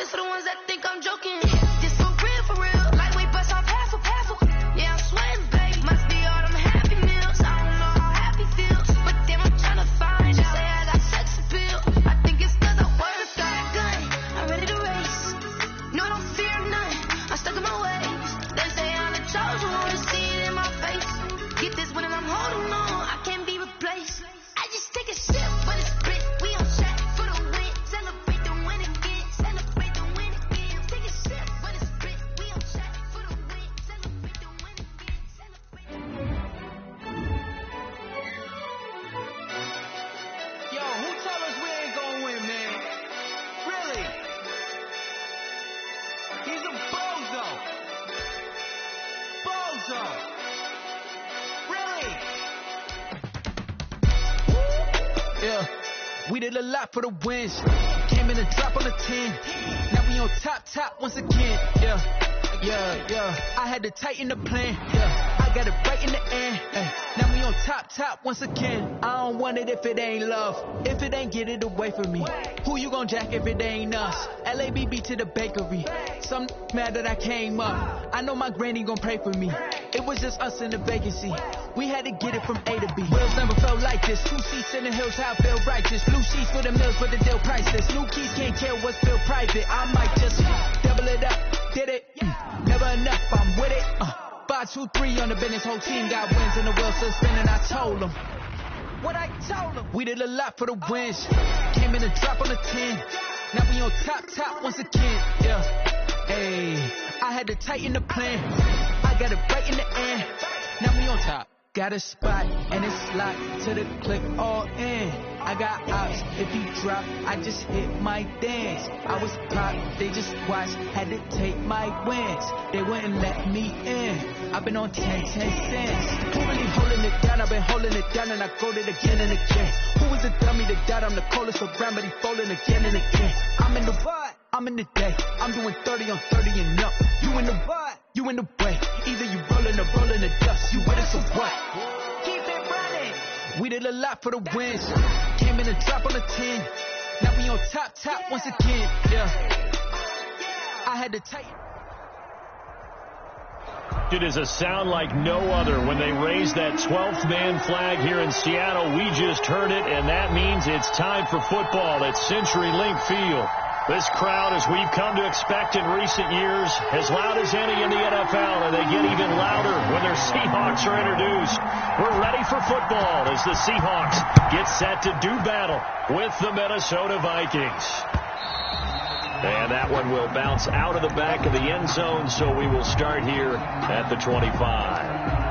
Just for the ones that think I'm joking. This for real, for real. Lightweight bust off half of. Yeah, I'm sweating, babe. Must be all them happy meals. I don't know how happy feels, but damn, I'm tryna find out. Say I got sex appeal. I think it's 'cause I work that gun. I'm ready to race. No, I don't fear none. I'm stuck in my ways. They say I'm the chosen one. See it in my face. Get this when I'm holding on. I can't be replaced. I just take a sip, but it's spit. We on track for the win. Celebrate the win again. Celebrate the win again. Take a sip, but it's spit. We on track for the win. Celebrate the win again. Celebrate. Yo, who told us we ain't gonna win, man? Really? He's a bozo. Bozo. Really? Yeah, we did a lot for the wins. Came in and drop on the 10. Now we on top once again. Yeah. I had to tighten the plan. Yeah, I got it right in the end. Now we on top once again. I don't want it if it ain't love. If it ain't, get it away from me. Who you gon' jack if it ain't us? LABB to the bakery. Some mad that I came up. I know my granny gon' pray for me. It was just us in the vacancy. We had to get it from A to B. Wheels never felt like this. 2 seats in the hills, how I feel righteous. Blue sheets for the mills, but the deal priceless. New keys can't kill what's still private. I might just double it up. Did it? Never enough, I'm with it. 5, 2, 3 on the business. Whole team got wins and the wheels still spinning. I told them what I told them. We did a lot for the wins. Came in and drop on the 10. Now we on top once again. Yeah. Hey, I had to tighten the plan. I got it right in the end. Now we on top. Got a spot and it's locked to the click all in. I got ops, if you drop, I just hit my dance. I was pop, they just watched, had to take my wins. They wouldn't let me in. I've been on 10 cents. Who really holding it down? I've been holding it down and I go it again and again. Who was the dummy that died? I'm the coldest around, but he folding again and again. I'm in the what? I'm in the day. I'm doing 30 on 30 and up. You in the what? You in the way. Either you rolling or rolling the dust. You with us or what? Keep it running. We did a lot for the wins. Came in and drop on the 10. Now we on top once again. Yeah. I had to tighten. It is a sound like no other when they raise that 12th man flag here in Seattle. We just heard it, and that means it's time for football at CenturyLink Field. This crowd, as we've come to expect in recent years, as loud as any in the NFL, and they get even louder when their Seahawks are introduced. We're ready for football as the Seahawks get set to do battle with the Minnesota Vikings. And that one will bounce out of the back of the end zone, so we will start here at the 25.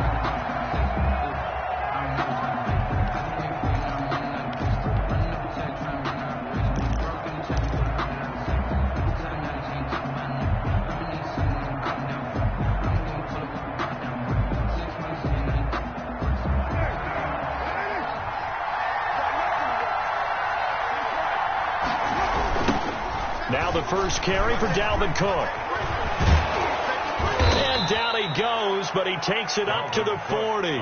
Now the first carry for Dalvin Cook. And down he goes, but he takes it up to the 40.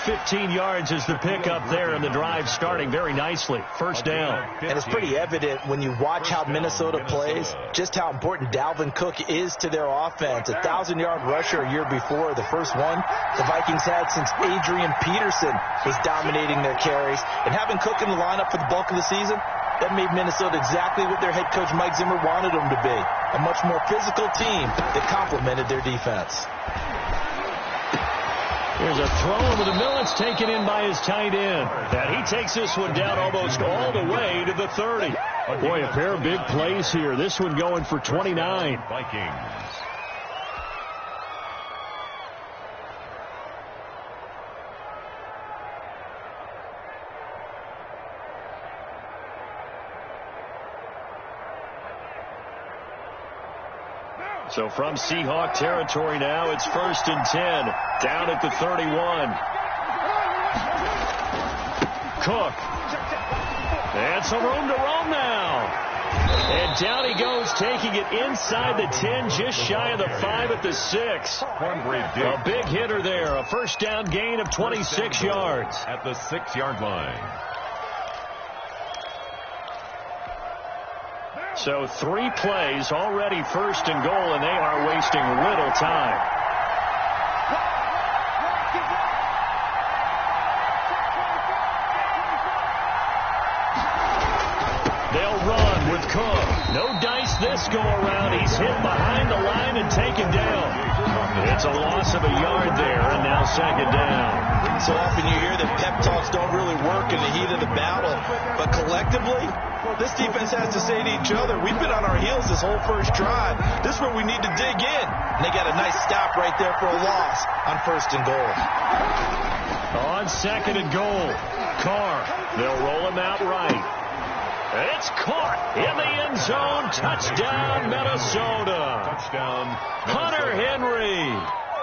15 yards is the pickup there, and the drive starting very nicely. First down. And it's pretty evident when you watch how Minnesota plays, just how important Dalvin Cook is to their offense. 1,000-yard rusher a year before, the first one the Vikings had since Adrian Peterson was dominating their carries. And having Cook in the lineup for the bulk of the season, that made Minnesota exactly what their head coach Mike Zimmer wanted them to be. A much more physical team that complemented their defense. There's a throw over the middle. It's taken in by his tight end. And he takes this one down almost all the way to the 30. Boy, a pair of big plays here. This one going for 29. Vikings. So from Seahawk territory now, it's 1st and 10. Down at the 31. Cook. And some room to roam now. And down he goes, taking it inside the 10, just shy of the 5 at the 6. A big hitter there. A first down gain of 26 yards. At the 6-yard line. So 3 plays already first and goal, and they are wasting little time. They'll run with Cook. No dice this go around. He's hit behind the line and taken down. It's a loss of a yard there, and now second down. So often you hear that pep talks don't really work in the heat of the battle, but collectively, this defense has to say to each other, we've been on our heels this whole first drive. This is where we need to dig in. And they got a nice stop right there for a loss on first and goal. On second and goal, Carr. They'll roll him out right. It's caught in the end zone. Touchdown, Minnesota. Touchdown, Hunter Henry.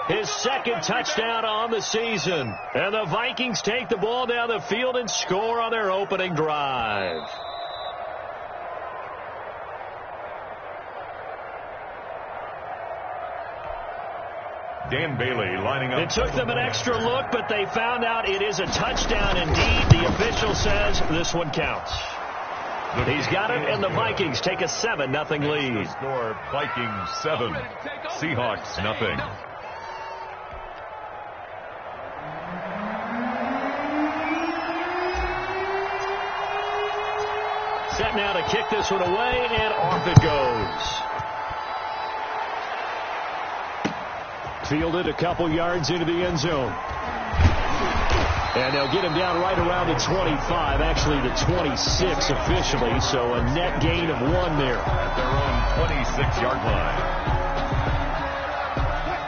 His second touchdown on the season. And the Vikings take the ball down the field and score on their opening drive. Dan Bailey lining up. It took them an extra look, but they found out it is a touchdown indeed. The official says this one counts. He's got it, and the Vikings take a 7-0 lead. Score, Vikings 7, Seahawks 0. Set now to kick this one away, and off it goes. Fielded a couple yards into the end zone. And they'll get him down right around the 25, actually the 26 officially, so a net gain of 1 there. At their own 26-yard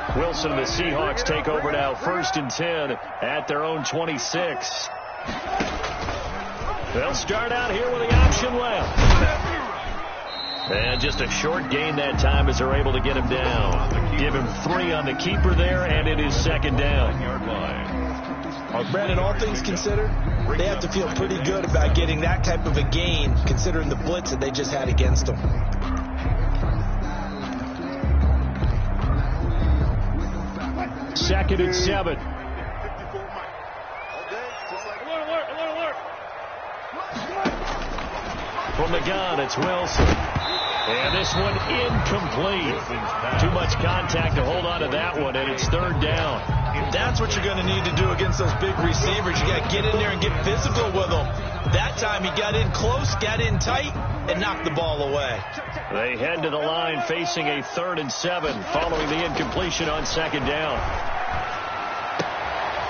line. Wilson and the Seahawks take over now, 1st and 10 at their own 26. They'll start out here with the option left. And just a short gain that time as they're able to get him down. Give him 3 on the keeper there, and it is second down. Brandon, all things considered, they have to feel pretty good about getting that type of a gain, considering the blitz that they just had against them. Second and 7. From the gun, it's Wilson. And this one incomplete. Too much contact to hold on to that one, and it's 3rd down. That's what you're going to need to do against those big receivers. You got to get in there and get physical with them. That time he got in close, got in tight, and knocked the ball away. They head to the line facing a 3rd and 7 following the incompletion on second down.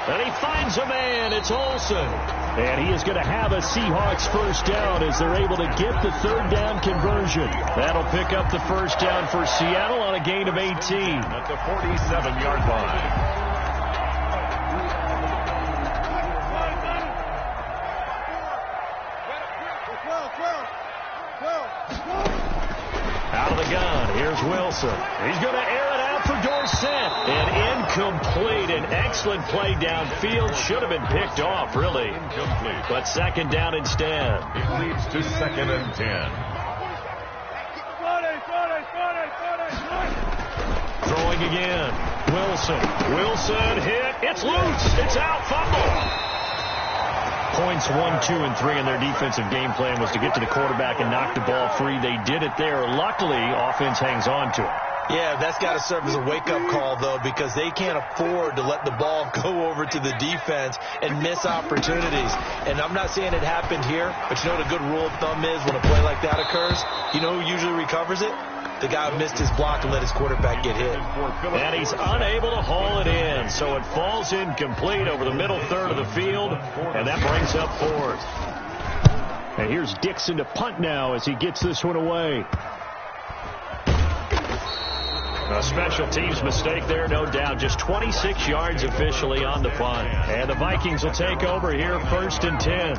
And he finds a man. It's Olsen. And he is going to have a Seahawks first down as they're able to get the 3rd down conversion. That'll pick up the first down for Seattle on a gain of 18. At the 47-yard line. Out of the gun, here's Wilson. He's going to air it out for Dorsett. And incomplete. An excellent play downfield. Should have been picked off, really. Incomplete. But second down instead. It leads to 2nd and 10. Throwing again. Wilson hit. It's loose. It's out. Fumble. Points 1, 2, and 3 in their defensive game plan was to get to the quarterback and knock the ball free. They did it there. Luckily, offense hangs on to it. Yeah, that's got to serve as a wake-up call, though, because they can't afford to let the ball go over to the defense and miss opportunities. And I'm not saying it happened here, but you know what a good rule of thumb is when a play like that occurs? You know who usually recovers it? The guy who missed his block and let his quarterback get hit. And he's unable to haul it in, so it falls incomplete over the middle third of the field, and that brings up 4th. And here's Dixon to punt now as he gets this one away. A special teams mistake there, no doubt. Just 26 yards officially on the punt. And the Vikings will take over here, 1st and 10.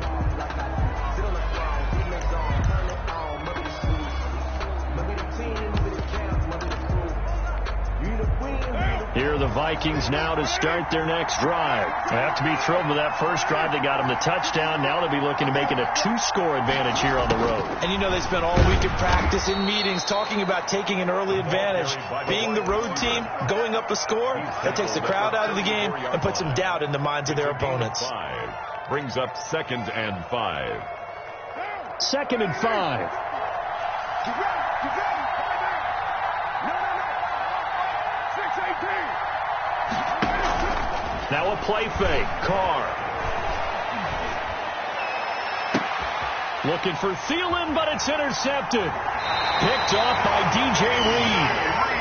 Here are the Vikings now to start their next drive. They have to be thrilled with that first drive. They got them the touchdown. Now they'll be looking to make it a 2-score advantage here on the road. And you know they spent all week in practice, in meetings, talking about taking an early advantage. Being the road team, going up a score, that takes the crowd out of the game and puts some doubt in the minds of their opponents. Brings up 2nd and 5. 2nd and 5. Now a play fake. Carr. Looking for Thielen, but it's intercepted. Picked off by D.J. Reed.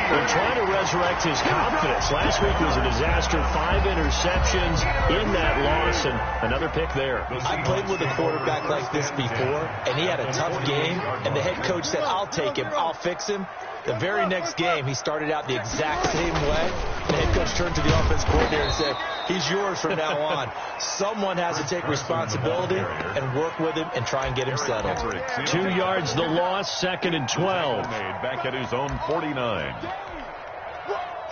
They're trying to resurrect his confidence. Last week was a disaster. 5 interceptions in that loss, and another pick there. I played with a quarterback like this before, and he had a tough game, and the head coach said, I'll take him, I'll fix him. The very next game, he started out the exact same way. The head coach turned to the offense coordinator and said, he's yours from now on. Someone has to take responsibility and work with him and try and get him settled. 2 yards the loss, 2nd and 12. Made back at his own 49.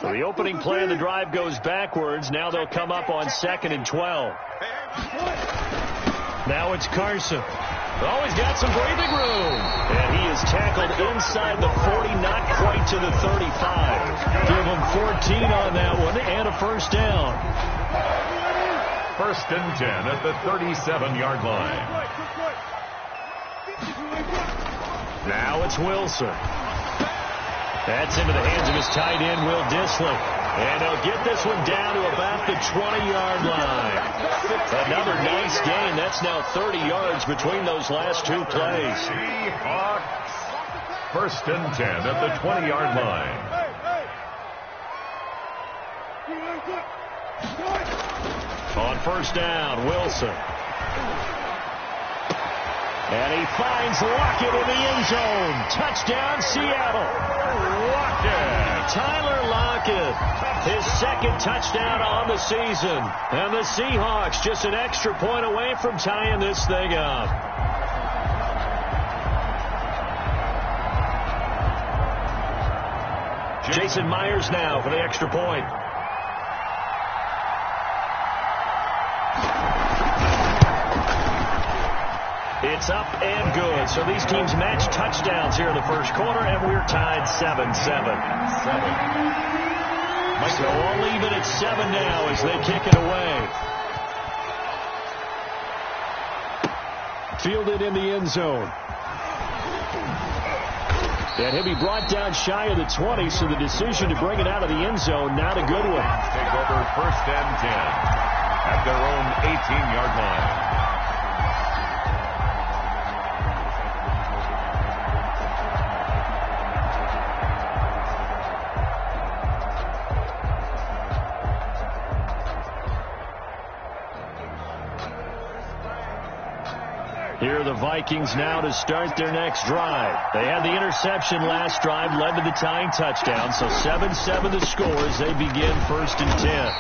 So the opening play of the drive goes backwards. Now they'll come up on 2nd and 12. Now it's Carson. Oh, he's got some breathing room. And he is tackled inside the 40, not quite to the 35. Give him 14 on that one and a first down. 1st and 10 at the 37-yard line. Now it's Wilson. That's into the hands of his tight end, Will Dissly. And they'll get this one down to about the 20-yard line. Another nice gain. That's now 30 yards between those last 2 plays. Seahawks. 1st and 10 at the 20-yard line. On first down, Wilson. And he finds Lockett in the end zone. Touchdown, Seattle. Lockett. Tyler Lockett, his 2nd touchdown on the season. And the Seahawks just an extra point away from tying this thing up. Jason Myers now for the extra point. It's up and good. So these teams match touchdowns here in the first quarter, and we're tied 7-7. So all even at 7 now as they kick it away. Fielded in the end zone. And he'll be brought down shy of the 20, so the decision to bring it out of the end zone, not a good one. Take over 1st and 10 at their own 18-yard line. Here are the Vikings now to start their next drive. They had the interception last drive, led to the tying touchdown. So 7-7 the score as they begin 1st and 10.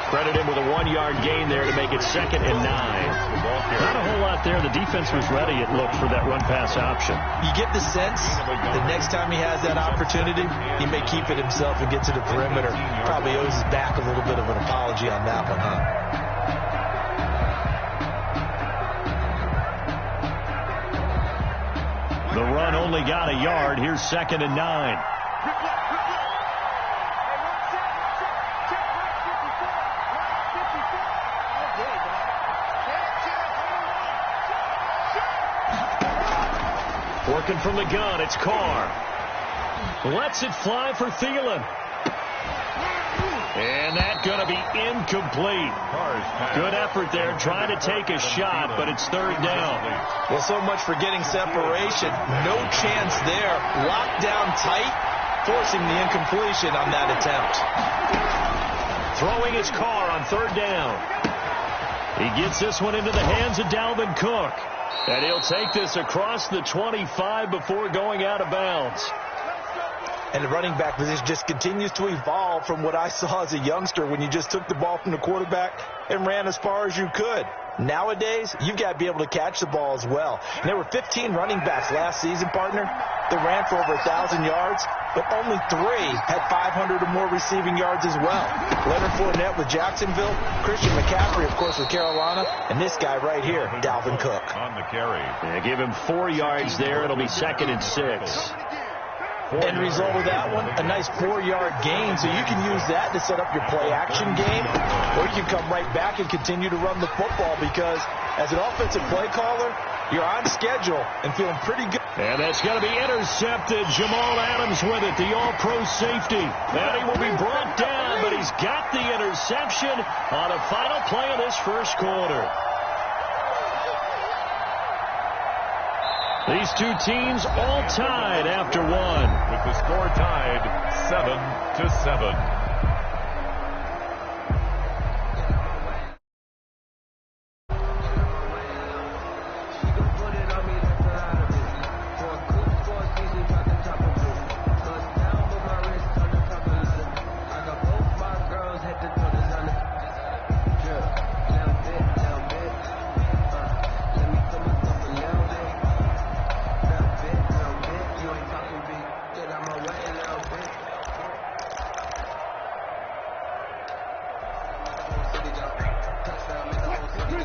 Credit him with a 1-yard gain there to make it 2nd and 9. Not a whole lot there. The defense was ready, it looked, for that run-pass option. You get the sense the next time he has that opportunity, he may keep it himself and get to the perimeter. Probably owes his back a little bit of an apology on that one, huh? The run only got a yard. Here's 2nd and 9. Working from the gun, it's Carr. Lets it fly for Thielen. And that's going to be incomplete. Good effort there, trying to take a shot, but it's 3rd down. Well, so much for getting separation. No chance there. Locked down tight, forcing the incompletion on that attempt. Throwing his Carr on 3rd down. He gets this one into the hands of Dalvin Cook. And he'll take this across the 25 before going out of bounds. And the running back position just continues to evolve from what I saw as a youngster when you just took the ball from the quarterback and ran as far as you could. Nowadays, you've got to be able to catch the ball as well. And there were 15 running backs last season, partner, that ran for over 1,000 yards, but only 3 had 500 or more receiving yards as well. Leonard Fournette with Jacksonville, Christian McCaffrey, of course, with Carolina, and this guy right here, Dalvin Cook. On the carry. Yeah, give him 4 yards there. It'll be 2nd and 6. End result of that one, a nice 4-yard gain, so you can use that to set up your play-action game, or you can come right back and continue to run the football because as an offensive play caller, you're on schedule and feeling pretty good. And that's going to be intercepted. Jamal Adams with it, the all-pro safety. And he will be brought down, but he's got the interception on the final play of this first quarter. These two teams all tied after one. With the score tied 7-7.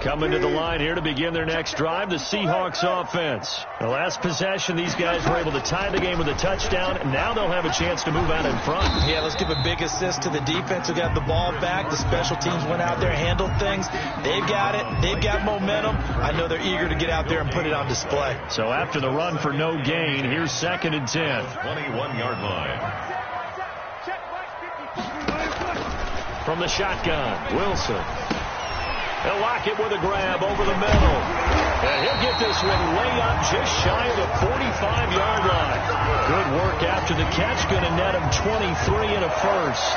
Coming to the line here to begin their next drive, the Seahawks offense. The last possession, these guys were able to tie the game with a touchdown, and now they'll have a chance to move out in front. Yeah, let's give a big assist to the defense who got the ball back. The special teams went out there, handled things. They've got it. They've got momentum. I know they're eager to get out there and put it on display. So after the run for no gain, here's 2nd and 10. 21-yard line. From the shotgun, Wilson. He'll lock it with a grab over the middle. And he'll get this one way up just shy of the 45-yard line. Good work after the catch. Going to net him 23 and a first.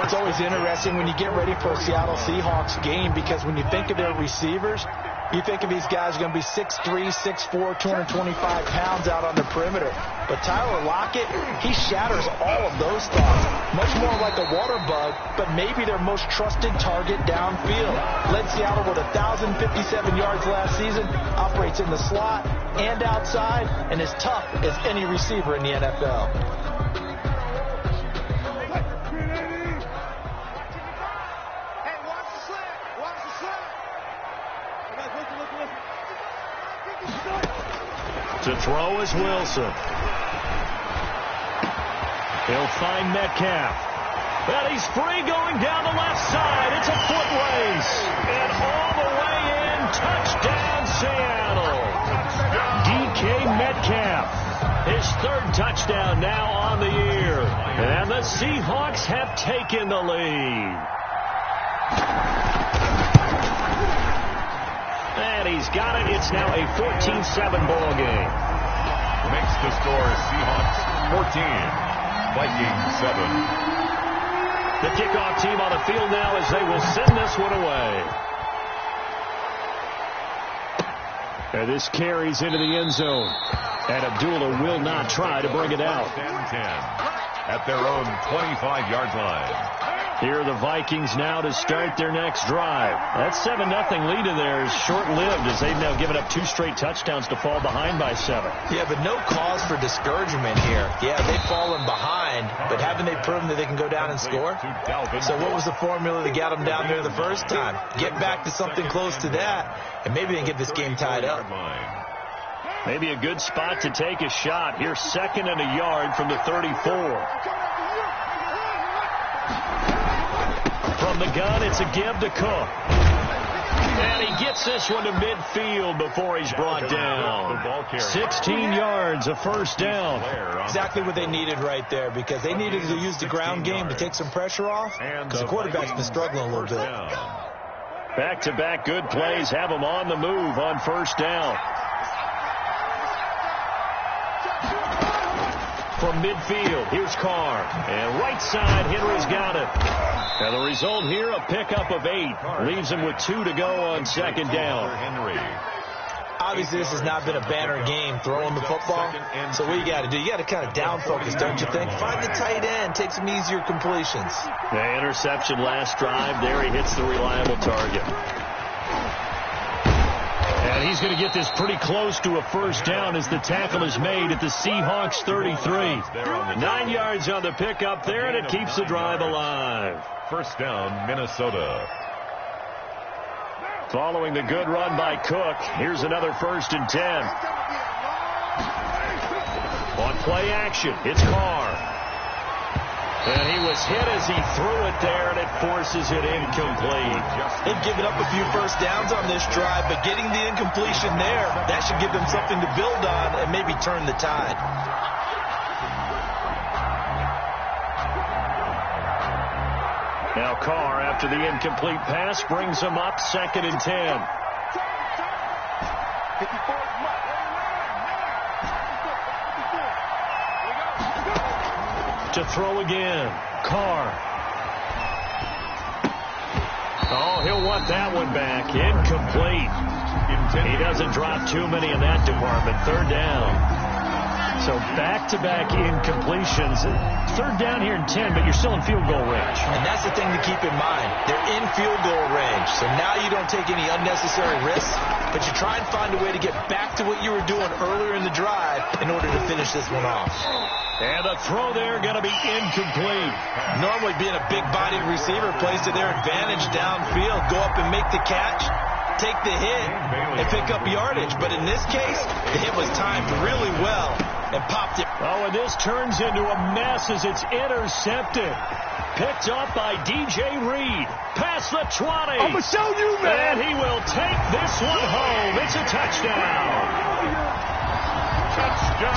It's always interesting when you get ready for a Seattle Seahawks game because when you think of their receivers, you think of these guys are going to be 6'3", 6'4", 225 pounds out on the perimeter. But Tyler Lockett, he shatters all of those thoughts. Much more like a water bug, but maybe their most trusted target downfield. Led Seattle with 1,057 yards last season, operates in the slot and outside, and is tough as any receiver in the NFL. To throw is Wilson. He'll find Metcalf. And he's free going down the left side. It's a foot race. And all the way in, touchdown Seattle. DK Metcalf. His 3rd touchdown now on the year. And the Seahawks have taken the lead. And he's got it. It's now a 14-7 ball game. Makes the score Seahawks 14, Vikings 7. The kickoff team on the field now as they will send this one away. And this carries into the end zone. And Abdullah will not try to bring it out. 10-10 at their own 25-yard line. Here are the Vikings now to start their next drive. That 7-0 lead in there is short-lived as they've now given up 2 straight touchdowns to fall behind by 7. Yeah, but no cause for discouragement here. Yeah, they've fallen behind, but haven't they proven that they can go down and score? So what was the formula that got them down there the first time? Get back to something close to that, and maybe they can get this game tied up. Maybe a good spot to take a shot. Here's 2nd and a yard from the 34. From the gun, it's a give to Cook. And he gets this one to midfield before he's brought down. 16 yards, a first down. Exactly what they needed right there because they needed to use the ground game to take some pressure off because the quarterback's been struggling a little bit. Back-to-back good plays have him on the move on first down. From midfield, here's Carr. And right side, Henry's got it. And the result here, a pickup of 8. Leaves him with 2 to go on 2nd down. Obviously, this has not been a banner game throwing the football. So what you got to do, you got to kind of down focus, don't you think? Find the tight end, take some easier completions. The interception last drive. There he hits the reliable target. And he's going to get this pretty close to a first down as the tackle is made at the Seahawks 33. 9 yards on the pickup there, and it keeps the drive alive. First down, Minnesota. Following the good run by Cook, here's another 1st and 10. On play action, it's Carr. And he was hit as he threw it there, and it forces it incomplete. They've given up a few first downs on this drive, but getting the incompletion there, that should give them something to build on and maybe turn the tide. Now Carr, after the incomplete pass, brings him up 2nd and 10. To throw again. Carr. Oh, he'll want that one back. Incomplete. He doesn't drop too many in that department. 3rd down. So back-to-back incompletions. 3rd down here in 10, but you're still in field goal range. And that's the thing to keep in mind. They're in field goal range. So now you don't take any unnecessary risks, but you try and find a way to get back to what you were doing earlier in the drive in order to finish this one off. And the throw there going to be incomplete. Normally being a big-bodied receiver plays to their advantage downfield. Go up and make the catch, take the hit, and pick up yardage. But in this case, the hit was timed really well and popped it. Oh, and this turns into a mess as it's intercepted. Picked up by DJ Reed. Past the 20. I'm going to show you, man. And he will take this one home. It's a touchdown.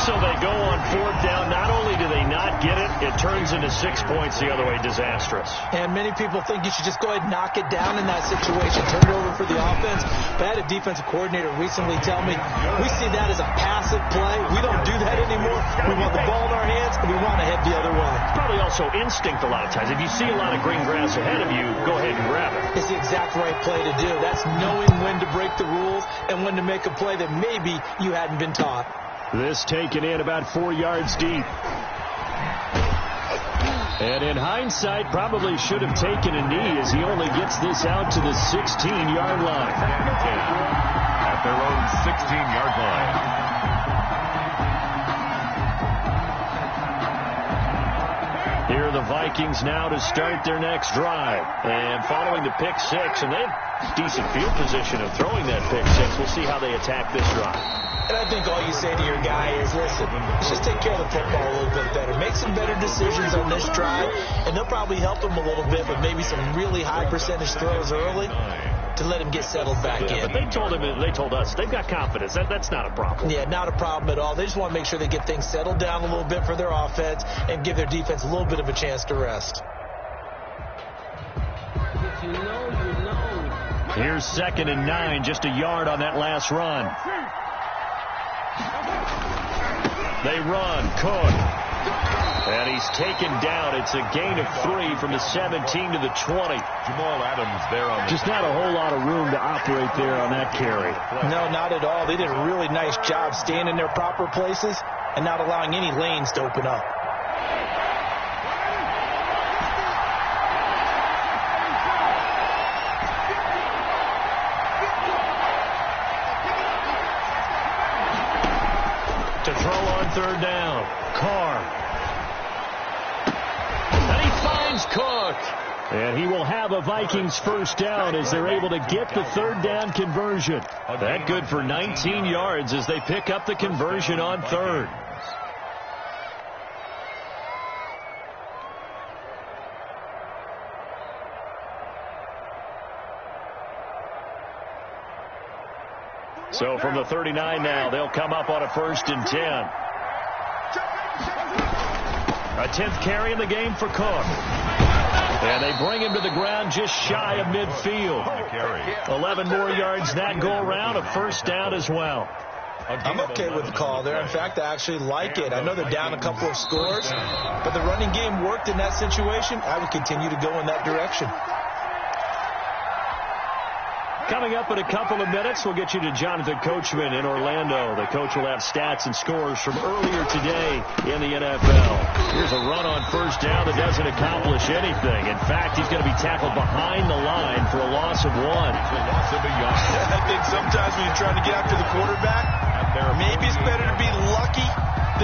So they go on 4th down. Not only do they not get it, it turns into 6 points the other way. Disastrous. And many people think you should just go ahead and knock it down in that situation. Turn it over for the offense. But I had a defensive coordinator recently tell me, we see that as a passive play. We don't do that anymore. We want the ball in our hands, and we want to head the other way. It's probably also instinct a lot of times. If you see a lot of green grass ahead of you, go ahead and grab it. It's the exact right play to do. That's knowing when to break the rules and when to make a play that maybe you hadn't been taught. This taken in about 4 yards deep. And in hindsight, probably should have taken a knee as he only gets this out to the 16-yard line. At their own 16-yard line. Here are the Vikings now to start their next drive. And following the pick 6, and they have decent field position of throwing that pick 6. We'll see how they attack this drive. And I think all you say to your guy is, listen, let's just take care of the football a little bit better. Make some better decisions on this drive, and they'll probably help him a little bit, but maybe some really high percentage throws early to let him get settled back in. But they told us, they've got confidence. That's not a problem. Yeah, not a problem at all. They just want to make sure they get things settled down a little bit for their offense and give their defense a little bit of a chance to rest. Here's 2nd and 9, just a yard on that last run. They run, Cook. And he's taken down. It's a gain of 3 from the 17 to the 20. Jamal Adams there on just not a whole lot of room to operate there on that carry. No, not at all. They did a really nice job staying in their proper places and not allowing any lanes to open up. To throw on 3rd down. Carr. And he finds Cook. And he will have a Vikings first down as they're able to get the 3rd down conversion. That good for 19 yards as they pick up the conversion on 3rd. So from the 39 now, they'll come up on a 1st and 10. A 10th carry in the game for Cook. And they bring him to the ground just shy of midfield. 11 more yards that go around, a first down as well. I'm okay with the call there. In fact, I actually like it. I know they're down a couple of scores, but the running game worked in that situation. I would continue to go in that direction. Coming up in a couple of minutes, we'll get you to Jonathan Coachman in Orlando. The coach will have stats and scores from earlier today in the NFL. Here's a run on 1st down that doesn't accomplish anything. In fact, he's going to be tackled behind the line for a loss of 1. I think sometimes when you're trying to get after the quarterback, maybe it's better to be lucky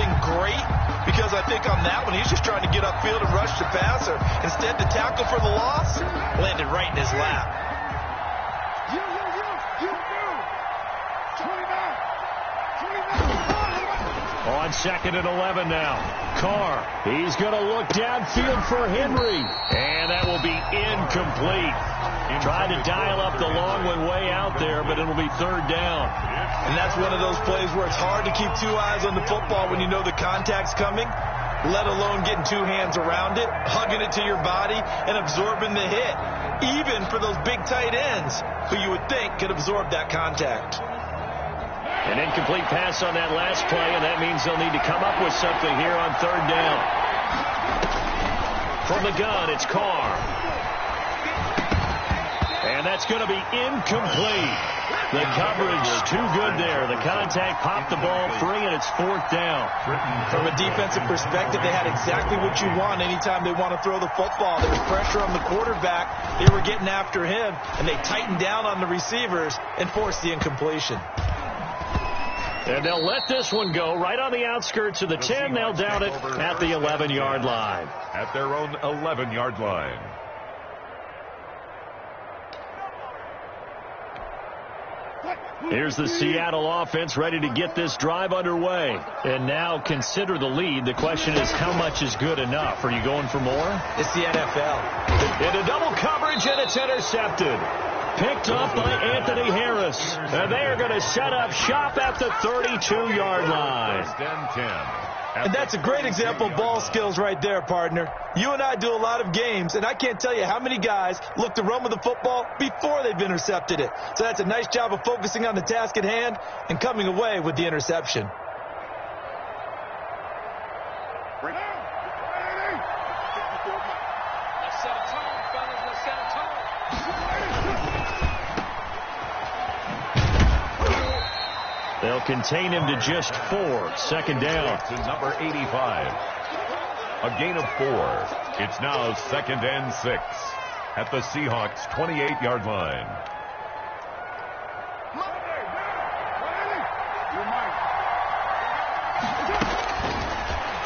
than great. Because I think on that one, he's just trying to get upfield and rush the passer. Instead, the tackle for the loss landed right in his lap. On 2nd and 11 now. Carr. He's going to look downfield for Henry. And that will be incomplete. Tried to dial up the long one way out there, but it'll be 3rd down. And that's one of those plays where it's hard to keep 2 eyes on the football when you know the contact's coming, let alone getting 2 hands around it, hugging it to your body, and absorbing the hit. Even for those big tight ends who you would think could absorb that contact. An incomplete pass on that last play, and that means they'll need to come up with something here on 3rd down. From the gun, it's Carr. And that's going to be incomplete. The coverage too good there. The contact popped the ball free, and it's 4th down. From a defensive perspective, they had exactly what you want anytime they want to throw the football. There was pressure on the quarterback. They were getting after him, and they tightened down on the receivers and forced the incompletion. And they'll let this one go right on the outskirts of the 10. They'll down it at the 11-yard line. At their own 11-yard line. Here's the Seattle offense ready to get this drive underway. And now consider the lead. The question is, how much is good enough? Are you going for more? It's the NFL. Into double coverage, and it's intercepted. Picked up by Anthony Harris. And they are going to set up shop at the 32-yard line. 1st and 10. And that's a great example of ball skills right there, partner. You and I do a lot of games, and I can't tell you how many guys look to run with the football before they've intercepted it. So that's a nice job of focusing on the task at hand and coming away with the interception. They'll contain him to just 4. 2nd down. To number 85. A gain of 4. It's now 2nd and 6 at the Seahawks 28-yard line.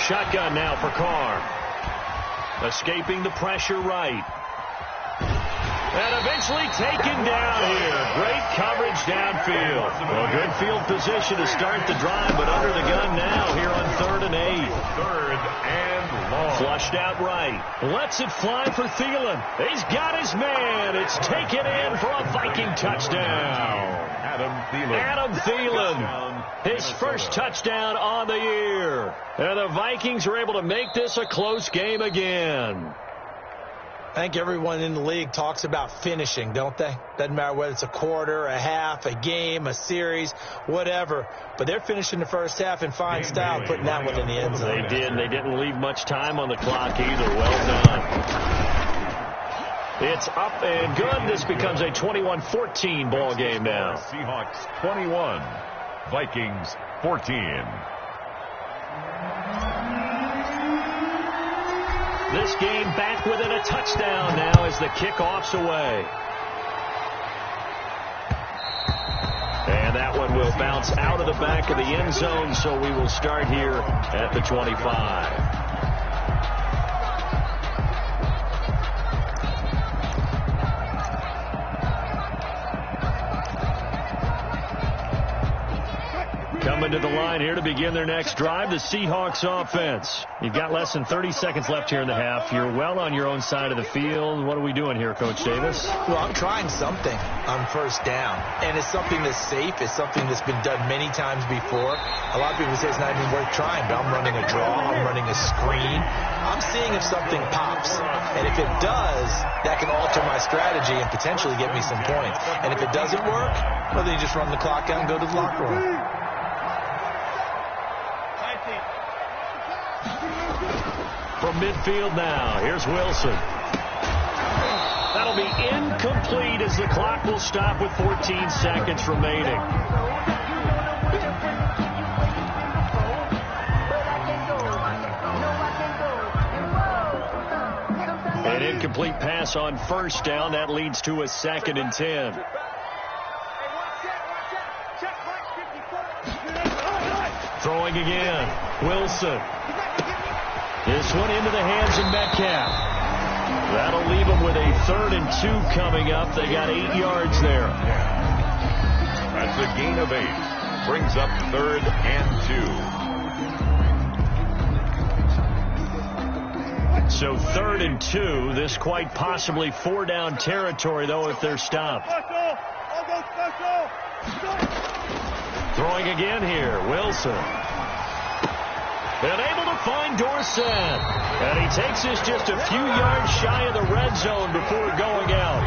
Shotgun now for Carr. Escaping the pressure right. And eventually taken down here. Great coverage downfield. Well, good field position to start the drive, but under the gun now here on 3rd and 8. 3rd and long. Flushed out right. Lets it fly for Thielen. He's got his man. It's taken in for a Viking touchdown. Adam Thielen. His first touchdown on the year. And the Vikings are able to make this a close game again. I think everyone in the league talks about finishing, don't they? Doesn't matter whether it's a quarter, a half, a game, a series, whatever. But they're finishing the first half in fine style, putting that one in the end zone. They did. They didn't leave much time on the clock either. Well done. It's up and good. This becomes a 21-14 ball game now. Seahawks 21, Vikings 14. This game back within a touchdown now as the kickoff's away. And that one will bounce out of the back of the end zone, so we will start here at the 25. Coming to the line here to begin their next drive, the Seahawks offense. You've got less than 30 seconds left here in the half. You're well on your own side of the field. What are we doing here, Coach Davis? Well, I'm trying something on 1st down, and it's something that's safe. It's something that's been done many times before. A lot of people say it's not even worth trying, but I'm running a draw. I'm running a screen. I'm seeing if something pops, and if it does, that can alter my strategy and potentially get me some points. And if it doesn't work, well, then you just run the clock out and go to the locker room. From midfield now, here's Wilson. That'll be incomplete as the clock will stop with 14 seconds remaining. An incomplete pass on 1st down. That leads to a 2nd and 10. Throwing again. Wilson. This one into the hands of Metcalf. That'll leave them with a 3rd and 2 coming up. They got 8 yards there. That's a gain of 8. Brings up 3rd and 2. So 3rd and 2. This quite possibly 4-down territory, though, if they're stopped. Throwing again here, Wilson. And able to find Dorsett. And he takes this just a few yards shy of the red zone before going out.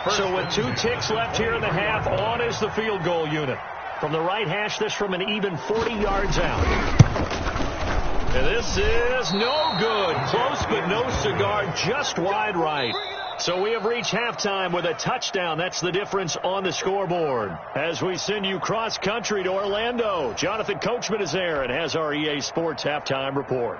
Seahawks. So with 2 ticks left here in the half, on is the field goal unit. From the right hash, this from an even 40 yards out. And this is no good. Close, but no cigar, just wide right. So we have reached halftime with a touchdown. That's the difference on the scoreboard. As we send you cross-country to Orlando, Jonathan Coachman is there and has our EA Sports halftime report.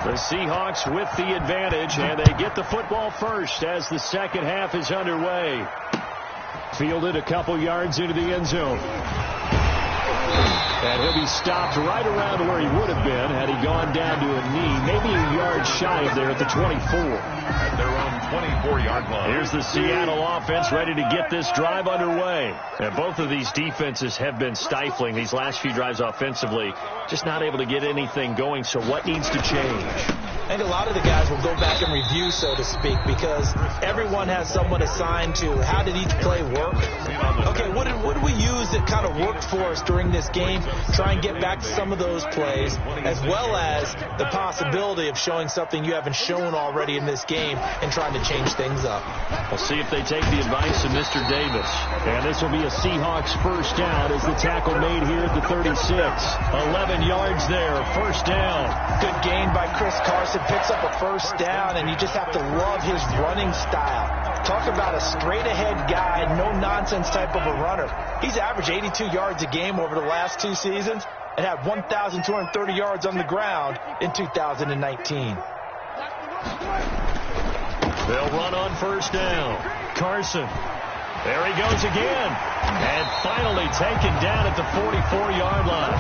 The Seahawks with the advantage, and they get the football first as the second half is underway. Fielded a couple yards into the end zone. And he'll be stopped right around where he would have been had he gone down to a knee, maybe a yard shy of there at the 24. At their own 24-yard line. Here's the Seattle offense ready to get this drive underway. And both of these defenses have been stifling these last few drives offensively. Just not able to get anything going, so what needs to change? I think a lot of the guys will go back and review, so to speak, because everyone has someone assigned to how did each play work. Okay, what did we use that kind of worked for us during this game? Try and get back to some of those plays, as well as the possibility of showing something you haven't shown already in this game and trying to change things up. We'll see if they take the advice of Mr. Davis. And this will be a Seahawks first down as the tackle made here at the 36. 11 yards there, first down. Good gain by Chris Carson. Picks up a first down, and you just have to love his running style. Talk about a straight-ahead guy, no-nonsense type of a runner. He's averaged 82 yards a game over the last 2 seasons and had 1,230 yards on the ground in 2019. They'll run on first down. Carson. There he goes again. And finally taken down at the 44-yard line.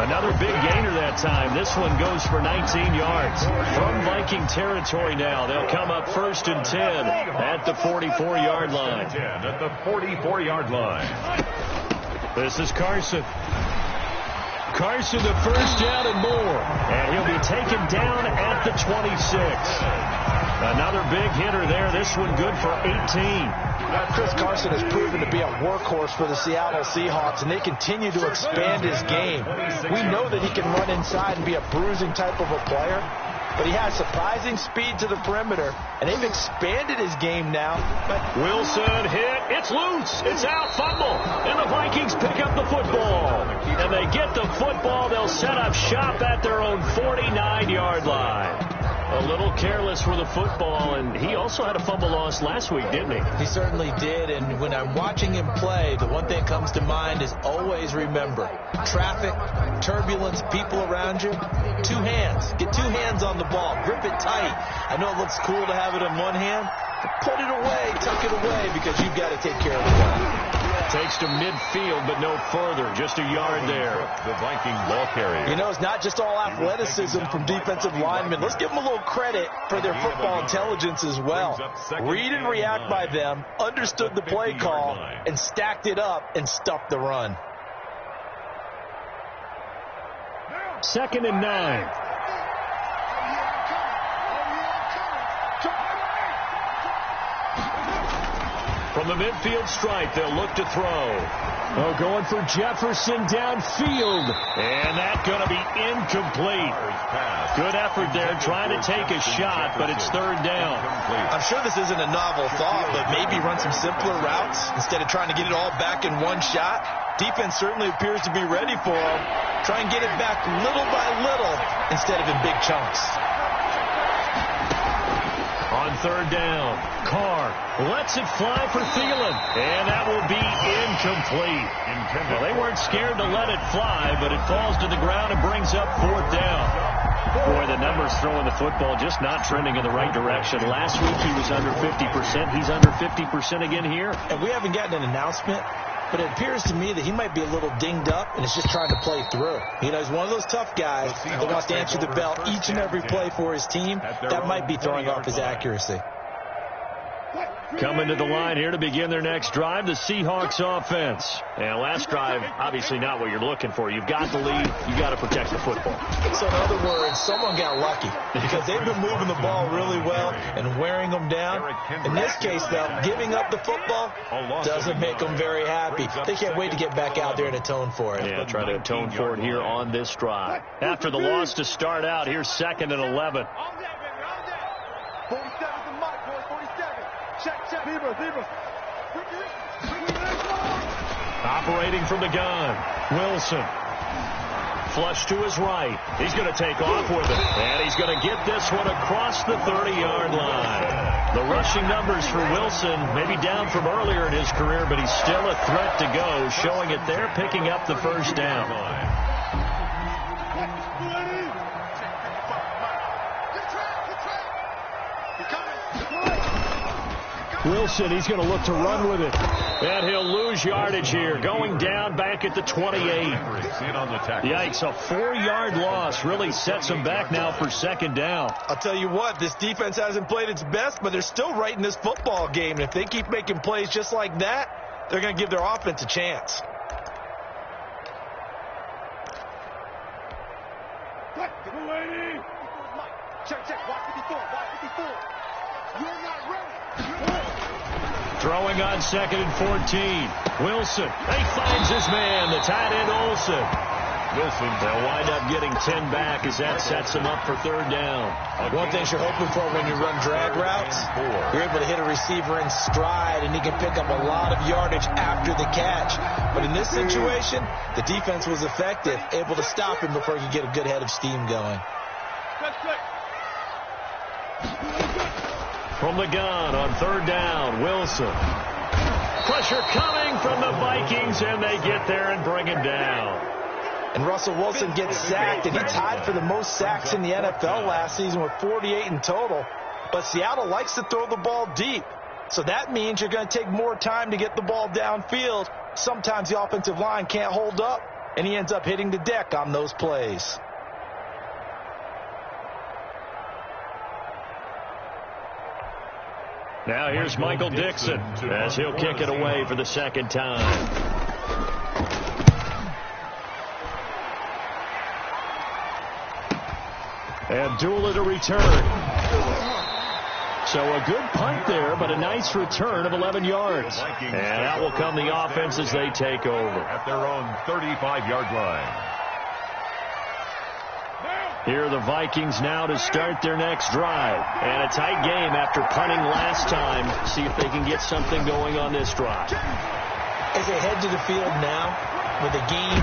Another big gainer that time. This one goes for 19 yards. From Viking territory now, they'll come up first and 10 at the 44-yard line. At the 44-yard line. This is Carson. Carson, the first down and more. And he'll be taken down at the 26. Another big hitter there. This one good for 18. Chris Carson has proven to be a workhorse for the Seattle Seahawks, and they continue to expand his game. We know that he can run inside and be a bruising type of a player, but he has surprising speed to the perimeter, and they've expanded his game now. But Wilson hit. It's loose. It's out. Fumble. And the Vikings pick up the football. And they get the football. They'll set up shop at their own 49-yard line. A little careless for the football, and he also had a fumble loss last week, didn't he? He certainly did, and when I'm watching him play, the one thing that comes to mind is always remember, traffic, turbulence, people around you, 2 hands. Get 2 hands on the ball. Grip it tight. I know it looks cool to have it in one hand, but put it away, tuck it away, because you've got to take care of the ball. Takes to midfield, but no further. Just a yard there. The Viking ball carrier. You know, it's not just all athleticism from defensive linemen. Let's give them a little credit for their football intelligence as well. Read and react by them, understood the play call, and stacked it up and stuffed the run. 2nd and 9. From the midfield stripe, they'll look to throw. Oh, going for Jefferson downfield. And that's going to be incomplete. Good effort there, trying to take a shot, but it's 3rd down. I'm sure this isn't a novel thought, but maybe run some simpler routes instead of trying to get it all back in one shot. Defense certainly appears to be ready for him. Try and get it back little by little instead of in big chunks. On 3rd down, Carr lets it fly for Thielen, and that will be incomplete. Well, they weren't scared to let it fly, but it falls to the ground and brings up 4th down. Boy, the number is throwing the football, just not trending in the right direction. Last week he was under 50%. He's under 50% again here. And we haven't gotten an announcement, but it appears to me that he might be a little dinged up and is just trying to play through. You know, he's one of those tough guys that wants to answer the bell each and every play for his team. That might be throwing off his accuracy. Coming to the line here to begin their next drive, the Seahawks offense. And last drive, obviously not what you're looking for. You've got the lead. You've got to protect the football. So in other words, someone got lucky because they've been moving the ball really well and wearing them down. In this case, though, giving up the football doesn't make them very happy. They can't wait to get back out there and atone for it. Yeah, try to atone for it here on this drive. After the loss to start out, here's 2nd and 11. 47 the mark, boys. 47. Check. Zebra. Operating from the gun, Wilson. Flush to his right. He's going to take off with it. And he's going to get this one across the 30-yard line. The rushing numbers for Wilson maybe down from earlier in his career, but he's still a threat to go, showing it there, picking up the first down. Wilson, he's going to look to run with it. And he'll lose yardage here. Going down back at the 28. Yikes, a 4-yard loss really sets him back now for 2nd down. I'll tell you what, this defense hasn't played its best, but they're still right in this football game. And if they keep making plays just like that, they're going to give their offense a chance. Check. Watch 54. You're not ready. Throwing on 2nd and 14. Wilson. He finds his man, the tight end Olsen. Wilson, they'll wind up getting 10 back as that sets him up for 3rd down. One thing you're hoping for when you run drag routes, you're able to hit a receiver in stride, and he can pick up a lot of yardage after the catch. But in this situation, the defense was effective, able to stop him before he could get a good head of steam going. From the gun on 3rd down, Wilson. Pressure coming from the Vikings, and they get there and bring him down. And Russell Wilson gets sacked, and he tied for the most sacks in the NFL last season with 48 in total. But Seattle likes to throw the ball deep. So that means you're going to take more time to get the ball downfield. Sometimes the offensive line can't hold up, and he ends up hitting the deck on those plays. Now here's Michael Dixon as he'll kick it away for the 2nd time. Abdullah to return. So a good punt there, but a nice return of 11 yards. And that will come the offense as they take over. At their own 35-yard line. Here are the Vikings now to start their next drive. And a tight game after punting last time. See if they can get something going on this drive. As they head to the field now, with the game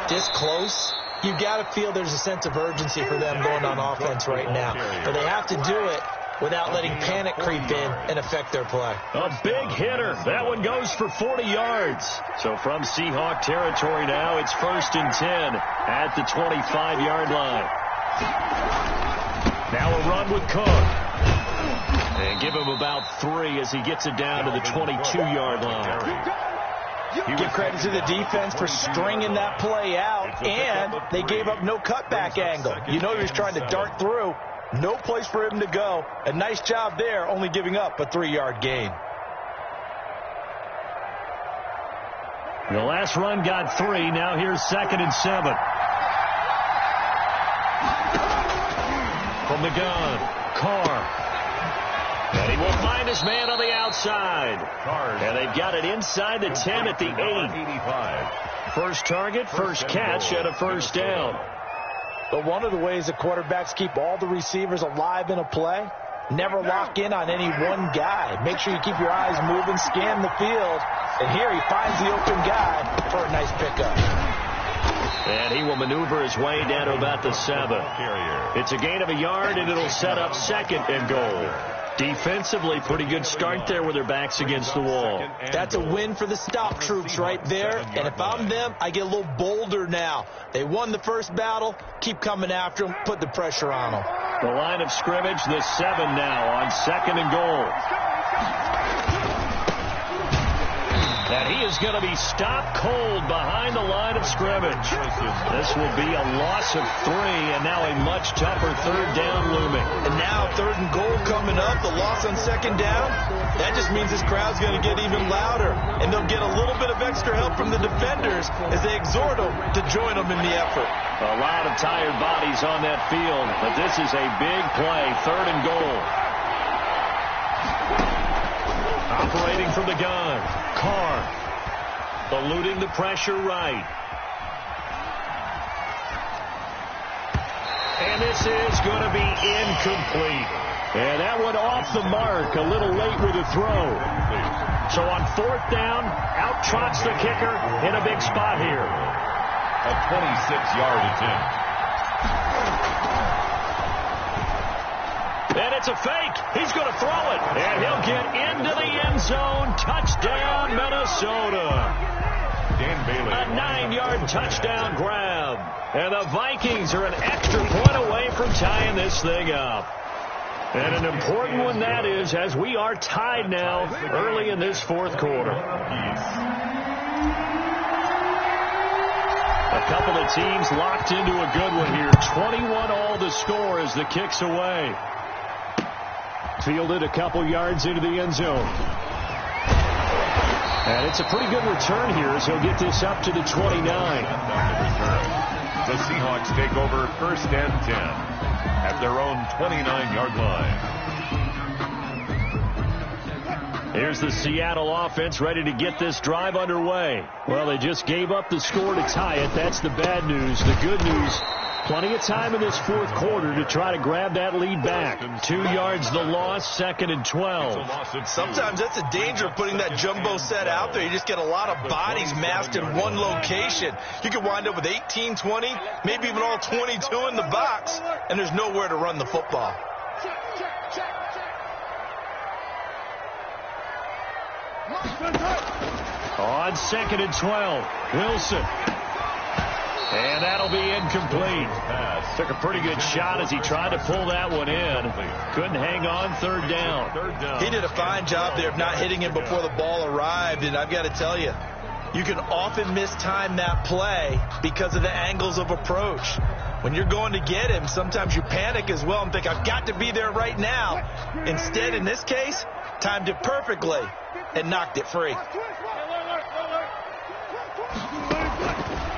this close, you've got to feel there's a sense of urgency for them going on offense right now. But they have to do it without letting panic creep in and affect their play. A big hitter. That one goes for 40 yards. So from Seahawk territory now, it's 1st and 10 at the 25-yard line. Now a run with Cook. And give him about 3 as he gets it down to the 22-yard line. Give credit to the defense for stringing that play out, and they gave up no cutback angle. You know he was trying to dart through. No place for him to go. A nice job there, only giving up a 3-yard gain. The last run got 3. Now here's 2nd and 7. From the gun, Carr. And he will find his man on the outside. And they've got it inside the 10 at the 8. First target, first catch, and a 1st down. But one of the ways that quarterbacks keep all the receivers alive in a play, never lock in on any one guy. Make sure you keep your eyes moving, scan the field. And here he finds the open guy for a nice pickup. And he will maneuver his way down to about the 7. It's a gain of a yard, and it'll set up 2nd and goal. Defensively, pretty good start there with their backs against the wall. That's a win for the stop troops right there. And if I'm them, I get a little bolder now. They won the first battle. Keep coming after them. Put the pressure on them. The line of scrimmage, the 7 now on 2nd and goal. And he is going to be stopped cold behind the line of scrimmage. This will be a loss of 3, and now a much tougher 3rd down looming. And now 3rd and goal coming up, the loss on 2nd down. That just means this crowd's going to get even louder, and they'll get a little bit of extra help from the defenders as they exhort them to join them in the effort. A lot of tired bodies on that field, but this is a big play, 3rd and goal. Operating from the gun, Carr, eluding the pressure right. And this is going to be incomplete. And that one off the mark, a little late with the throw. So on 4th down, out trots the kicker in a big spot here. A 26-yard attempt. And it's a fake. He's going to throw it. And he'll get into the end zone. Touchdown, Minnesota. Dan Bailey. A 9-yard touchdown grab. And the Vikings are an extra point away from tying this thing up. And an important one that is, as we are tied now early in this 4th quarter. A couple of teams locked into a good one here. 21 all the score as the kick's away. Fielded a couple yards into the end zone. And it's a pretty good return here as he'll get this up to the 29. The Seahawks take over 1st and 10 at their own 29-yard line. Here's the Seattle offense ready to get this drive underway. Well, they just gave up the score to tie it. That's the bad news. The good news, plenty of time in this 4th quarter to try to grab that lead back. 2 yards the loss, 2nd and 12. Sometimes that's the danger of putting that jumbo set out there. You just get a lot of bodies massed in one location. You could wind up with 18, 20, maybe even all 22 in the box, and there's nowhere to run the football. On 2nd and 12, Wilson. And that'll be incomplete. Took a pretty good shot as he tried to pull that one in. Couldn't hang on, 3rd down. He did a fine job there of not hitting him before the ball arrived, and I've got to tell you, you can often mistime that play because of the angles of approach. When you're going to get him, sometimes you panic as well and think, I've got to be there right now. Instead, in this case, timed it perfectly and knocked it free.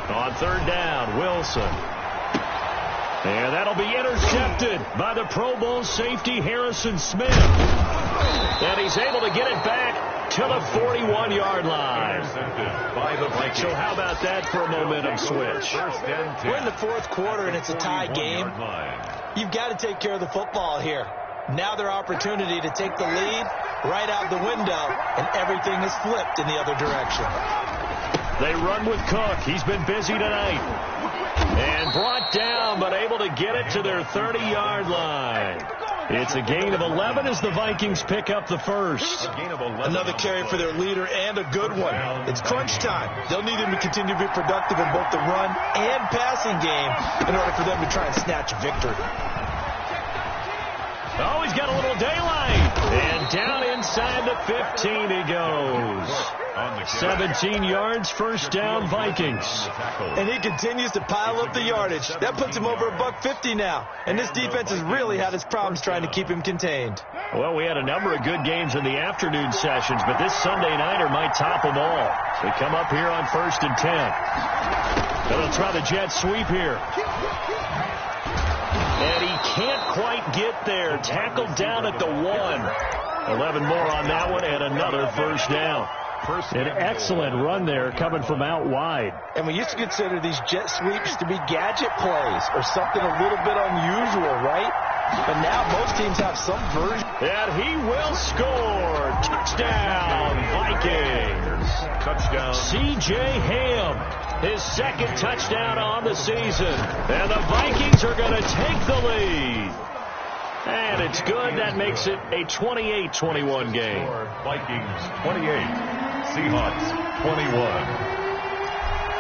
On 3rd down, Wilson. And that'll be intercepted by the Pro Bowl safety Harrison Smith. And he's able to get it back to the 41-yard line. So how about that for a momentum switch? We're in the 4th quarter and it's a tie game. You've got to take care of the football here. Now their opportunity to take the lead right out the window, and everything is flipped in the other direction. They run with Cook. He's been busy tonight. And brought down, but able to get it to their 30-yard line. It's a gain of 11 as the Vikings pick up the first. Another carry for their leader and a good one. It's crunch time. They'll need him to continue to be productive in both the run and passing game in order for them to try and snatch victory. Oh, he's got a little daylight. And down inside the 15 he goes. 17 yards, 1st down, Vikings. And he continues to pile up the yardage. That puts him over $150 now. And this defense has really had its problems trying to keep him contained. Well, we had a number of good games in the afternoon sessions, but this Sunday nighter might top them all. They come up here on 1st and 10. They'll try the jet sweep here. And he can't quite get there. Tackled down at the 1. 11 more on that one, and another 1st down. An excellent run there coming from out wide. And we used to consider these jet sweeps to be gadget plays or something a little bit unusual, right? But now most teams have some version. And he will score. Touchdown, Vikings. Touchdown. C.J. Ham, his 2nd touchdown on the season. And the Vikings are going to take the lead. And it's good. That makes it a 28-21 game. Vikings 28, Seahawks 21.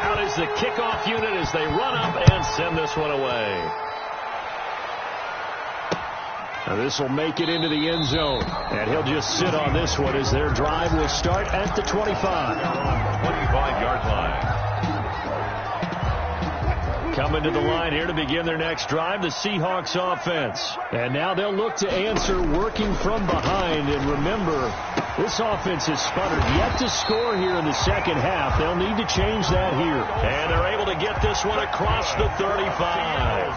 Out is the kickoff unit as they run up and send this one away. This will make it into the end zone. And he'll just sit on this one as their drive will start at the 25. 25-yard line. Coming to the line here to begin their next drive, the Seahawks offense. And now they'll look to answer working from behind. And remember, this offense has sputtered yet to score here in the second half. They'll need to change that here. And they're able to get this one across the 35.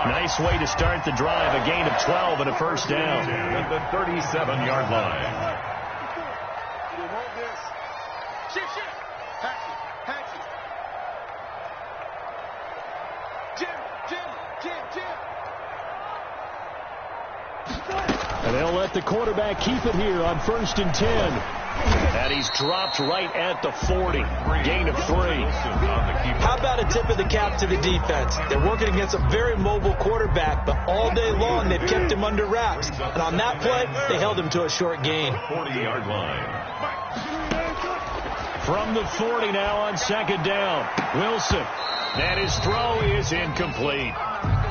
Nice way to start the drive. A gain of 12 and a first down. At the 37-yard line. And they'll let the quarterback keep it here on 1st and 10. And he's dropped right at the 40. Gain of 3. How about a tip of the cap to the defense? They're working against a very mobile quarterback, but all day long they've kept him under wraps. And on that play, they held him to a short gain. 40-yard line. From the 40 now on 2nd down. Wilson. And his throw is incomplete.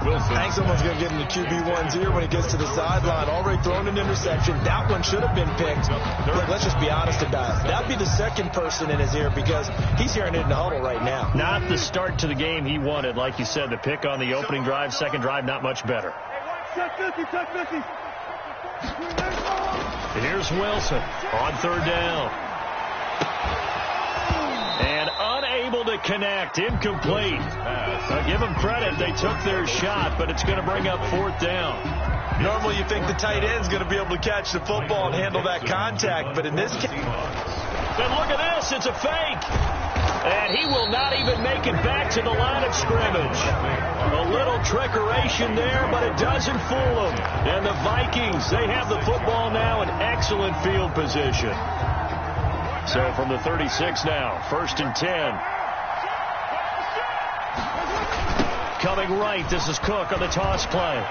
Wilson. I think someone's going to give him the QB1s here when he gets to the sideline. Already thrown an interception. That one should have been picked. Look, let's just be honest about it. That'd be the second person in his ear because he's hearing it in the huddle right now. Not the start to the game he wanted. Like you said, the pick on the opening drive, second drive, not much better. Here's Wilson on 3rd down. And unable to connect. Incomplete. Give them credit. They took their shot, but it's going to bring up 4th down. Normally you think the tight end's going to be able to catch the football and handle that contact, but in this case... Then look at this. It's a fake. And he will not even make it back to the line of scrimmage. A little trickeration there, but it doesn't fool them. And the Vikings, they have the football now in excellent field position. So from the 36 now, 1st and 10. Coming right, this is Cook on the toss play.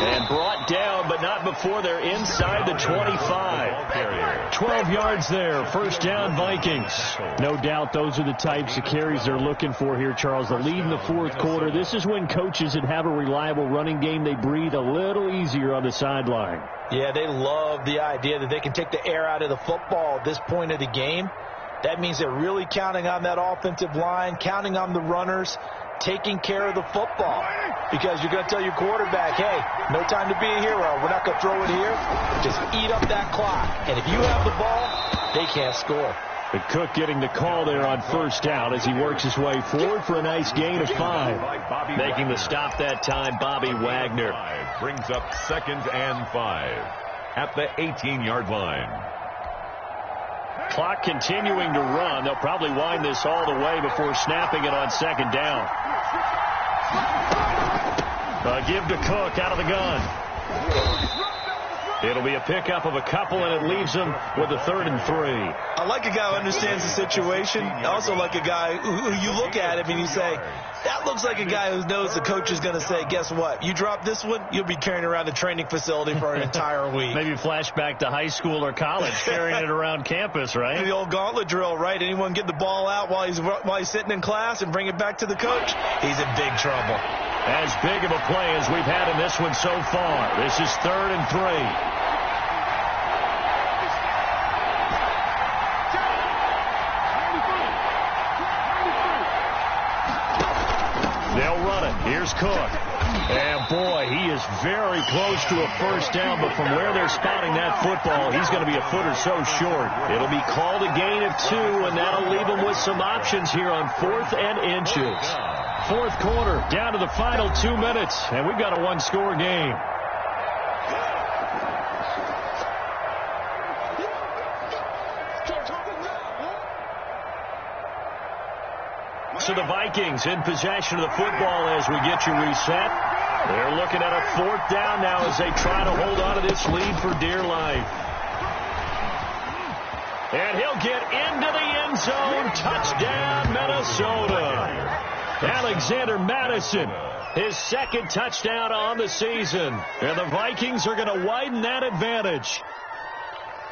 And brought down, but not before they're inside the 25. 12 yards there, 1st down Vikings. No doubt those are the types of carries they're looking for here, Charles. The lead in the 4th quarter. This is when coaches that have a reliable running game, they breathe a little easier on the sideline. Yeah, they love the idea that they can take the air out of the football at this point of the game. That means they're really counting on that offensive line, counting on the runners, taking care of the football. Because you're going to tell your quarterback, hey, no time to be a hero. We're not going to throw it here. Just eat up that clock. And if you have the ball, they can't score. But Cook getting the call there on 1st down as he works his way forward for a nice gain of 5. Making the stop that time, Bobby Wagner. Brings up 2nd and 5 at the 18-yard line. Clock continuing to run. They'll probably wind this all the way before snapping it on 2nd down. Give to Cook out of the gun. It'll be a pickup of a couple, and it leaves them with a 3rd and 3. I like a guy who understands the situation. I also like a guy who you look at him and you say, that looks like a guy who knows the coach is going to say, guess what? You drop this one, you'll be carrying around the training facility for an entire week. Maybe flashback to high school or college, carrying it around campus, right? The old gauntlet drill, right? Anyone get the ball out while he's sitting in class and bring it back to the coach? He's in big trouble. As big of a play as we've had in this one so far. This is 3rd and 3. They'll run it. Here's Cook. And boy, he is very close to a 1st down, but from where they're spotting that football, he's going to be a foot or so short. It'll be called a gain of 2, and that'll leave him with some options here on 4th and inches. 4th quarter, down to the final 2 minutes, and we've got a 1-score game. So the Vikings in possession of the football as we get you reset. They're looking at a 4th down now as they try to hold on to this lead for dear life. And he'll get into the end zone. Touchdown, Minnesota. Alexander Mattison, his 2nd touchdown on the season. And the Vikings are going to widen that advantage.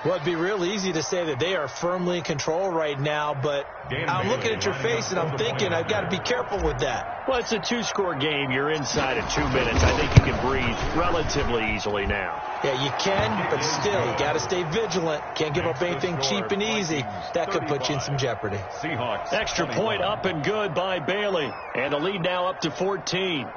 Well, it'd be real easy to say that they are firmly in control right now, but I'm looking at your face and I'm thinking I've got to be careful with that. Well, it's a two-score game. You're inside of 2 minutes. I think you can breathe relatively easily now. Yeah, you can, but still, you got to stay vigilant. Can't give up anything cheap and easy. That could put you in some jeopardy. Seahawks. Extra point up and good by Bailey. And the lead now up to 14.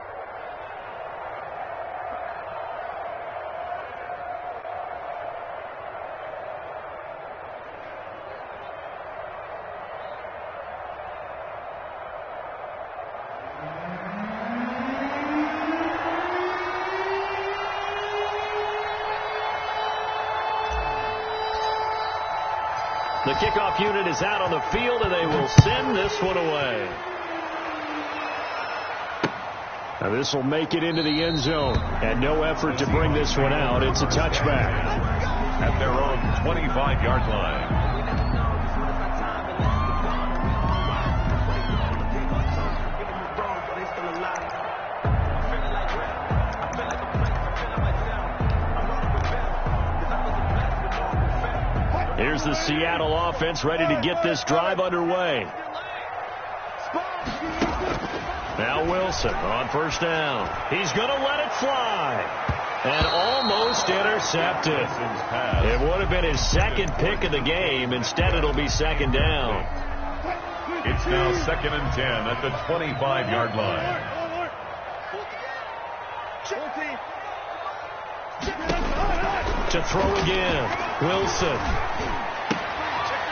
The kickoff unit is out on the field, and they will send this one away. Now this will make it into the end zone, and no effort to bring this one out. It's a touchback. At their own 25-yard line. Here's the Seattle offense ready to get this drive underway. Now Wilson on first down. He's going to let it fly. And almost intercepted. It would have been his second pick of the game. Instead, it'll be second down. It's now 2nd and 10 at the 25-yard line. To throw again. Wilson.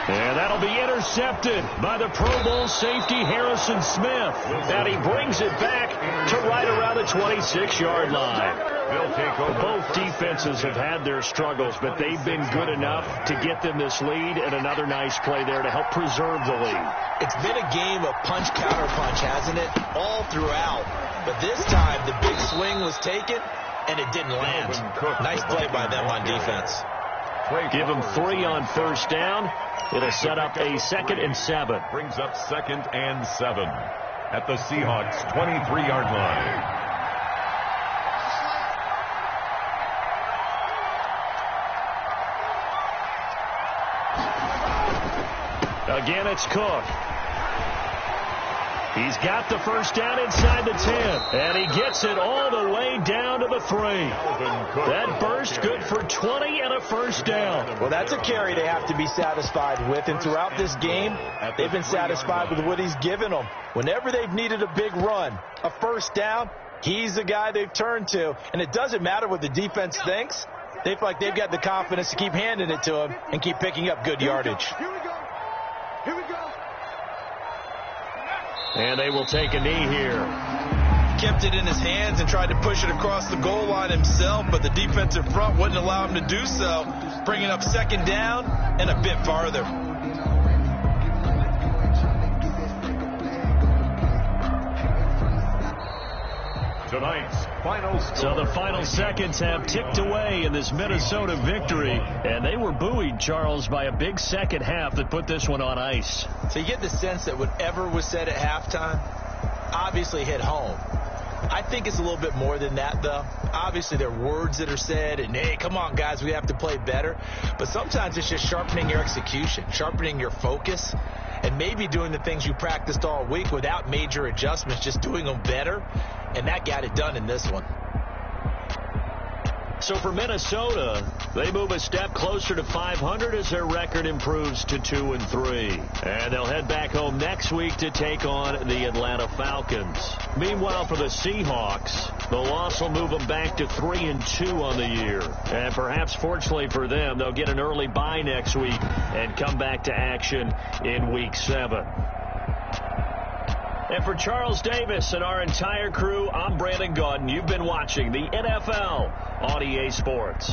And that'll be intercepted by the Pro Bowl safety Harrison Smith. And he brings it back to right around the 26-yard line. They'll take over. Both defenses have had their struggles, but they've been good enough to get them this lead, and another nice play there to help preserve the lead. It's been a game of punch, counter punch, hasn't it? All throughout. But this time, the big swing was taken, and it didn't land. Nice play by them on defense. Give them 3 on first down. It'll set up a 2nd and 7. Brings up 2nd and 7 at the Seahawks 23-yard line. Again, it's Cook. He's got the first down inside the 10, and he gets it all the way down to the 3. That burst good for 20 and a first down. Well, that's a carry they have to be satisfied with, and throughout this game, they've been satisfied with what he's given them. Whenever they've needed a big run, a first down, he's the guy they've turned to, and it doesn't matter what the defense thinks. They feel like they've got the confidence to keep handing it to him and keep picking up good yardage. Here we go. Here we go. And they will take a knee here. Kept it in his hands and tried to push it across the goal line himself, but the defensive front wouldn't allow him to do so, bringing up second down and a bit farther. Tonight's final score. So the final seconds have ticked away in this Minnesota victory, and they were buoyed, Charles, by a big second half that put this one on ice. So you get the sense that whatever was said at halftime obviously hit home. I think it's a little bit more than that, though. Obviously, there are words that are said, and, hey, come on, guys, we have to play better. But sometimes it's just sharpening your execution, sharpening your focus, and maybe doing the things you practiced all week without major adjustments, just doing them better, and that got it done in this one. So for Minnesota, they move a step closer to 500 as their record improves to 2-3. And they'll head back home next week to take on the Atlanta Falcons. Meanwhile, for the Seahawks, the loss will move them back to 3-2 on the year. And perhaps fortunately for them, they'll get an early bye next week and come back to action in Week 7. And for Charles Davis and our entire crew, I'm Brandon Gaudin. You've been watching the NFL on EA Sports.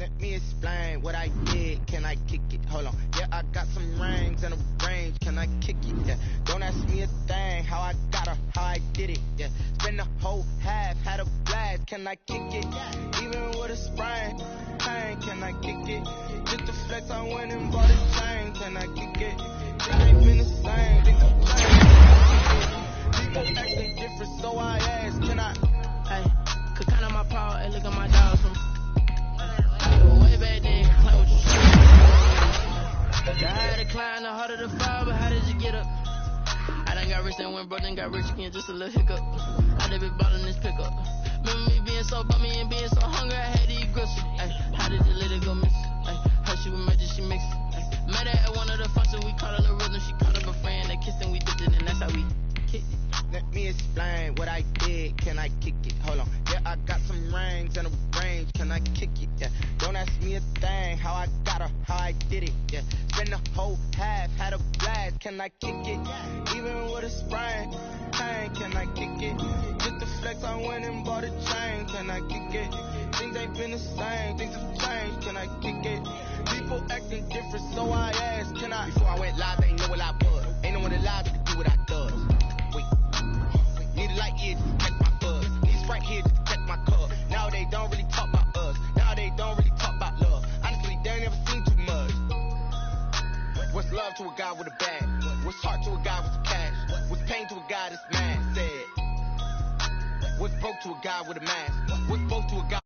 Let me explain what I did. Can I kick it? Hold on. Yeah, I got some rings and a range. Can I kick it? Yeah. Don't ask me a thing. How I got her, how I did it. Yeah. Spend the whole half, had a blast. Can I kick it? Even with a sprain. Pain, can I kick it? Just to flex, I went and bought a chain. Can I kick it? It ain't been the same. Things have changed. People acting different, so I asked, can I? Hey, could count on my power and look at my dogs from way back then. Play with you. The higher the climb, the harder the fall, but how did you get up? I done got rich and went broke, then got rich again, just a little hiccup. I done been ballin' this pickup. Remember me being so bummy and being so hungry, I had to eat groceries. Ay, how did you let it go miss? Ay, how she was magic, she mixed. Met her at one of the functions, we called her the rhythm, she called up a friend, they kissed and we dipped it, and that's how we kicked it. Let me explain what I did. Can I kick it? Hold on. Yeah, I got some rings and a range. Can I kick it? Yeah. Don't ask me a thing. How I got her, how I did it. Yeah. Spend the whole half, had a blast. Can I kick it? Even with a sprain. Pain, can I kick it? Just to flex, I went and bought a chain. Can I kick it? Things ain't been the same. Things have changed. Can I kick it? People acting different, so I asked, can I? Before I went live, they ain't know what I was. Ain't no one alive to do what I does. Need a light here to protect my buzz. Need a Sprite here to protect my cup. Now they don't really talk about us. Now they don't really talk about love. Honestly, they ain't never seen too much. What's love to a guy with a bag? What's heart to a guy with some cash? What's pain to a guy that's mad? Said. What's broke to a guy with a mask? What's both to a guy?